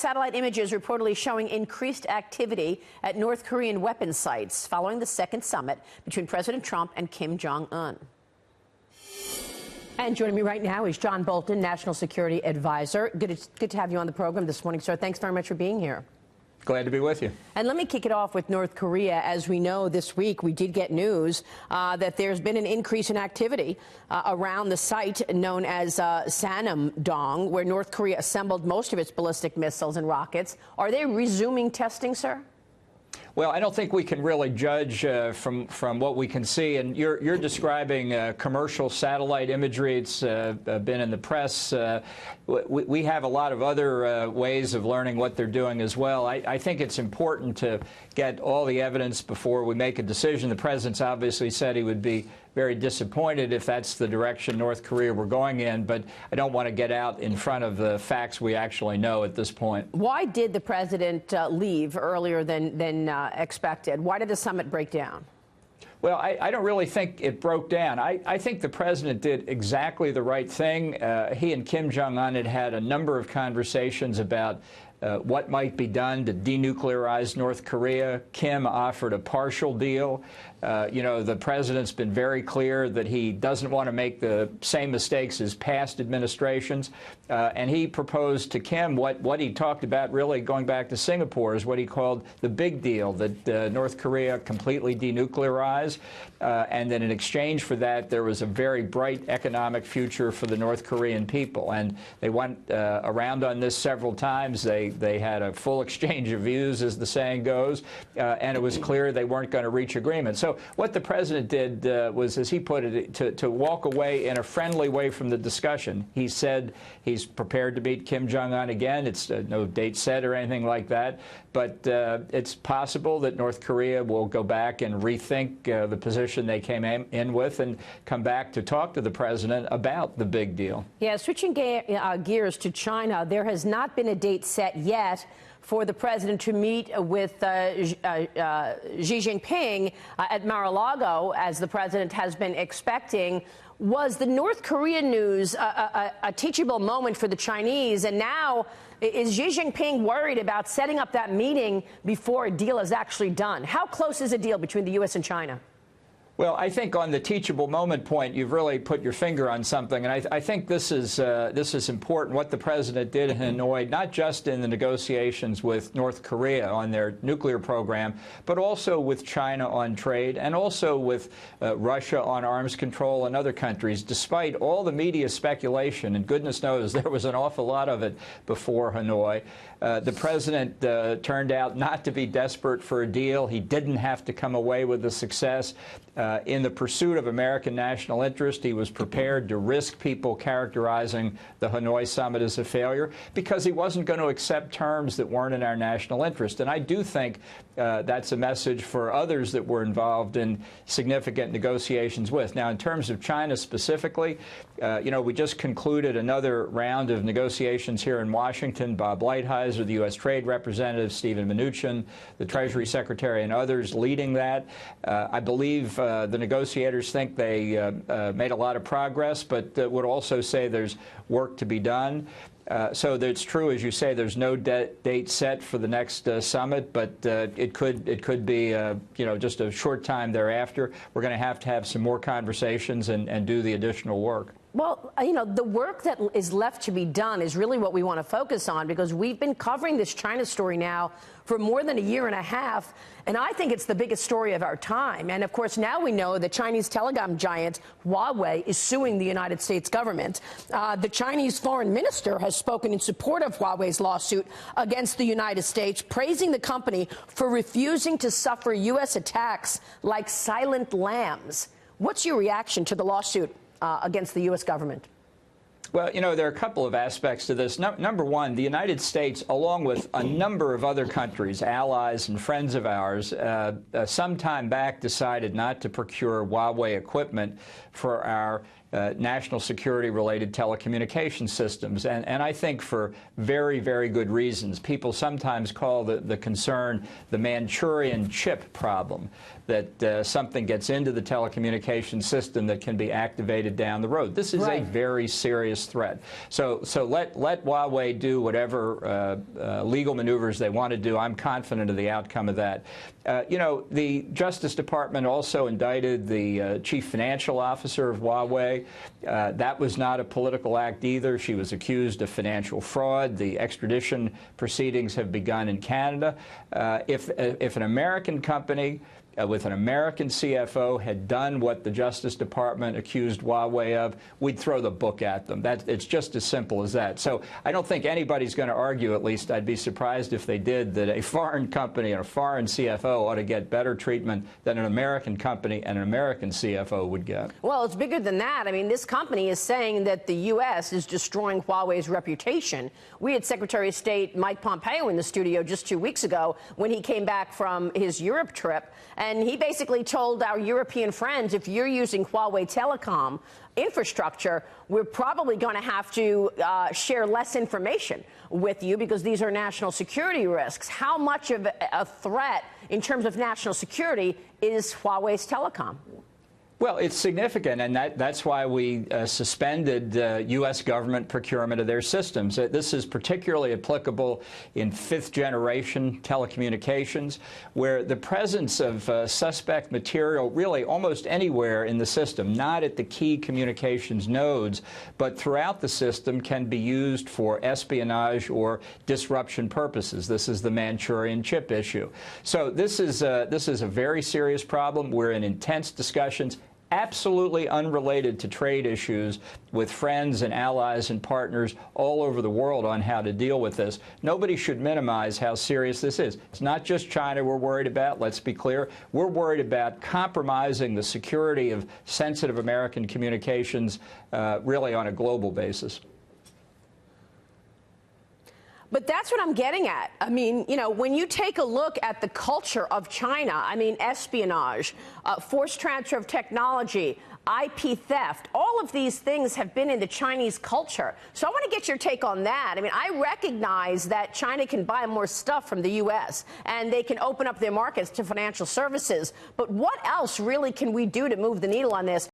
Satellite images reportedly showing increased activity at North Korean weapons sites following the second summit between President Trump and Kim Jong Un. And joining me right now is John Bolton, National Security Advisor. Good to have you on the program this morning, sir. Thanks very much for being here. Glad to be with you. And let me kick it off with North Korea. As we know, this week we did get news that there's been an increase in activity around the site known as Sanam-dong, where North Korea assembled most of its ballistic missiles and rockets. Are they resuming testing, sir? Well, I don't think we can really judge from what we can see. And you're describing commercial satellite imagery. It's been in the press. We have a lot of other ways of learning what they're doing as well. I think it's important to get all the evidence before we make a decision. The president's obviously said he would be very disappointed if that's the direction North Korea were going in, but I don't want to get out in front of the facts we actually know at this point. Why did the president leave earlier than expected? Why did the summit break down? Well, I don't really think it broke down. I think the president did exactly the right thing. He and Kim Jong Un had a number of conversations about what might be done to denuclearize North Korea. Kim offered a partial deal. The president's been very clear that he doesn't want to make the same mistakes as past administrations. And he proposed to Kim what he talked about, really going back to Singapore, is what he called the big deal, that North Korea completely denuclearize. And then in exchange for that, there was a very bright economic future for the North Korean people. And they went around on this several times. They had a full exchange of views, as the saying goes, and it was clear they weren't going to reach agreement. So what the president did was, as he put it, to walk away in a friendly way from the discussion. He said he's prepared to meet Kim Jong Un again. It's no date set or anything like that, but it's possible that North Korea will go back and rethink the position they came in with and come back to talk to the president about the big deal. Yeah, switching gears to China, there has not been a date set yet for the president to meet with Xi Jinping at Mar-a-Lago, as the president has been expecting. Was the North Korean news a teachable moment for the Chinese? And now, is Xi Jinping worried about setting up that meeting before a deal is actually done? How close is a deal between the U.S. and China? Well, I think on the teachable moment point, you've really put your finger on something, and I think this is important. What the president did in Hanoi, not just in the negotiations with North Korea on their nuclear program, but also with China on trade, and also with Russia on arms control and other countries. Despite all the media speculation, and goodness knows there was an awful lot of it before Hanoi, the president turned out not to be desperate for a deal. He didn't have to come away with a success. In the pursuit of American national interest, he was prepared to risk people characterizing the Hanoi summit as a failure because he wasn't going to accept terms that weren't in our national interest. And I do think that's a message for others that were involved in significant negotiations with. Now, in terms of China specifically, we just concluded another round of negotiations here in Washington. Bob Lighthizer, the U.S. Trade Representative, Stephen Mnuchin, the Treasury Secretary, and others leading that. I believe the negotiators think they made a lot of progress, but would also say there's work to be done. So it's true, as you say, there's no date set for the next summit, but it could be just a short time thereafter. We're going to have some more conversations and do the additional work. Well, the work that is left to be done is really what we want to focus on, because we've been covering this China story now for more than a year and a half, and I think it's the biggest story of our time. And, of course, now we know the Chinese telecom giant Huawei is suing the United States government. The Chinese foreign minister has spoken in support of Huawei's lawsuit against the United States, praising the company for refusing to suffer U.S. attacks like silent lambs. What's your reaction to the lawsuit against the U.S. government? Well, there are a couple of aspects to this. Number one, the United States, along with a number of other countries, allies and friends of ours, some time back decided not to procure Huawei equipment for our national security-related telecommunication systems, and I think for very, very good reasons. People sometimes call the concern the Manchurian chip problem, that something gets into the telecommunication system that can be activated down the road. This is a very serious threat. So let Huawei do whatever legal maneuvers they want to do. I'm confident of the outcome of that. You know, the Justice Department also indicted the chief financial officer of Huawei. That was not a political act either. She was accused of financial fraud. The extradition proceedings have begun in Canada. If an American company with an American CFO had done what the Justice Department accused Huawei of, we'd throw the book at them. It's just as simple as that. So I don't think anybody's going to argue, at least I'd be surprised if they did, that a foreign company and a foreign CFO ought to get better treatment than an American company and an American CFO would get. Well, it's bigger than that. I mean, this company is saying that the U.S. is destroying Huawei's reputation. We had Secretary of State Mike Pompeo in the studio just 2 weeks ago when he came back from his Europe trip, and he basically told our European friends, if you're using Huawei telecom infrastructure, we're probably going to have to share less information with you because these are national security risks. How much of a threat in terms of national security is Huawei's telecom? Well, it's significant, and that's why we suspended U.S. government procurement of their systems. This is particularly applicable in fifth-generation telecommunications, where the presence of suspect material really almost anywhere in the system, not at the key communications nodes, but throughout the system, can be used for espionage or disruption purposes. This is the Manchurian chip issue. So this is a very serious problem. We're in intense discussions, absolutely unrelated to trade issues, with friends and allies and partners all over the world on how to deal with this. Nobody should minimize how serious this is. It's not just China we're worried about, let's be clear. We're worried about compromising the security of sensitive American communications really on a global basis. But that's what I'm getting at. I mean, you know, when you take a look at the culture of China, I mean, espionage, forced transfer of technology, IP theft, all of these things have been in the Chinese culture. So I want to get your take on that. I mean, I recognize that China can buy more stuff from the U.S. and they can open up their markets to financial services. But what else really can we do to move the needle on this?